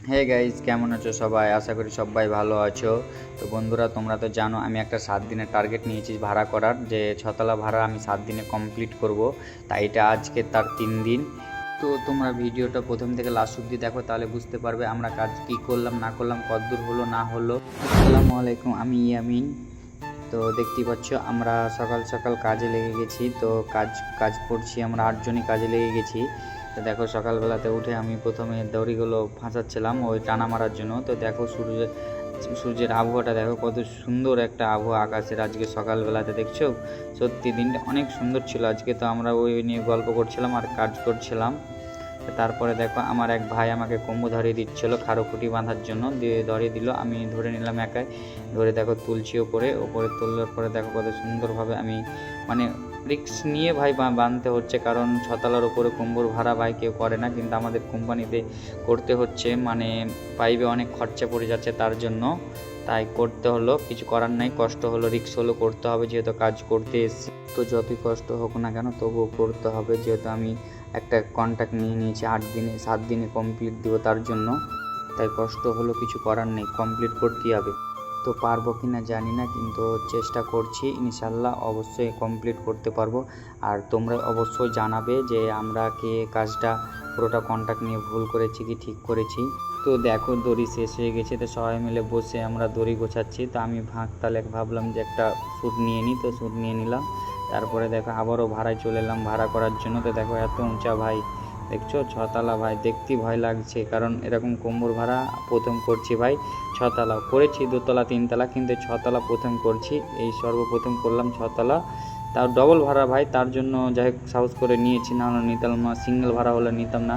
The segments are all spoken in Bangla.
হে গাইজ, কেমন আছো সবাই? আশা করি সবাই ভালো আছো। তো বন্ধুরা, তোমরা তো জানো আমি একটা 7 দিনের টার্গেট নিয়েছি ভাড়া করার, যে ছতলা ভাড়া আমি 7 দিনে কমপ্লিট করব। তাই এটা আজকে তার 3 দিন। তো তোমরা ভিডিওটা প্রথম থেকে লাস্ট অব্দি দেখো, তাহলে বুঝতে পারবে আমরা কাজ কি করলাম না করলাম, কতদূর হলো না হলো। আসসালামু আলাইকুম, আমি ইয়ামিন। তো দেখতেই পাচ্ছ আমরা সকাল সকাল কাজে লেগে গেছি। তো কাজ কাজ করছি, আমরা 8 জনই কাজে লেগে গেছি। তো দেখো সকালবেলাতে উঠে আমি প্রথমে দড়িগুলো ফাঁসাচ্ছিলাম ওই টানা মারার জন্য। তো দেখো সূর্যের আবহাওয়াটা দেখো, কত সুন্দর একটা আবহাওয়া আকাশের আজকে সকালবেলাতে, দেখছো? সত্যি দিনটা অনেক সুন্দর ছিল আজকে। তো আমরা ওই নিয়ে গল্প করছিলাম আর কাজ করছিলাম। তারপরে দেখো আমার এক ভাই আমাকে কম্বু ধরিয়ে দিচ্ছিল খাড়ো খুঁটি বাঁধার জন্য, দিয়ে ধরিয়ে দিল, আমি ধরে নিলাম একাই। ধরে দেখো তুলছি ওপরে তোলার পরে দেখো কত সুন্দরভাবে আমি মানে রিক্স নিয়ে ভাই বাঁধতে হচ্ছে, কারণ ছতলার ওপরে কম্বুর ভাড়া ভাই কেউ করে না, কিন্তু আমাদের কোম্পানিতে করতে হচ্ছে। মানে পাইপে অনেক খরচা পড়ে যাচ্ছে, তার জন্য তাই করতে হলো, কিছু করার নাই। কষ্ট হলো, রিক্স হলো, করতে হবে, যেহেতু কাজ করতে এসেছি। তো যতই কষ্ট হোক না কেন তবুও করতে হবে, যেহেতু আমি একটা কন্ট্রাক্ট নিয়ে নিয়েছি 7 দিনে কমপ্লিট দিব, তার জন্য তাই কষ্ট হলো, কিছু করার নেই, কমপ্লিট করতেই হবে। তো পারবো কি না জানি না, কিন্তু চেষ্টা করছি, ইনশাল্লাহ অবশ্যই কমপ্লিট করতে পারবো। আর তোমরা অবশ্যই জানাবে যে আমরা কে কাজটা পুরোটা কন্ট্রাক্ট নিয়ে ভুল করেছি কি ঠিক করেছি। তো দেখো দড়ি শেষ হয়ে গেছে, তো সবাই মিলে বসে আমরা দড়ি গোছাচ্ছি। তো আমি তাহলে ভাবলাম যে একটা শ্যুট নিয়ে নিই, তো শ্যুট নিয়ে নিলাম। তারপরে দেখো আবারও ভাড়ায় চলে এলাম ভাড়া করার জন্য। তো দেখো এত উঁচা ভাই, দেখছো? ছতলা ভাই, দেখতেই ভয় লাগছে, কারণ এরকম কোম্বর ভাড়া প্রথম করছি ভাই। ছতলা করেছি, দোতলা তিনতলা, কিন্তু ছতলা প্রথম করছি, এই সর্বপ্রথম করলাম ছতলা, তার ডবল ভাড়া ভাই। তার জন্য যাই হোক সাহস করে নিয়েছি, না হলে নিতাম না, সিঙ্গেল ভাড়া হলে নিতাম না,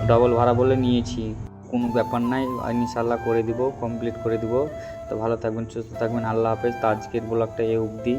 ডবল ভাড়া বলে নিয়েছি। কোনো ব্যাপার নাই, ইনশাল্লাহ করে দিব, কমপ্লিট করে দিব। তো ভালো থাকবেন, সুস্থ থাকবেন, আল্লাহ হাফেজ। তো আজকের ব্লগটা এই অবধি।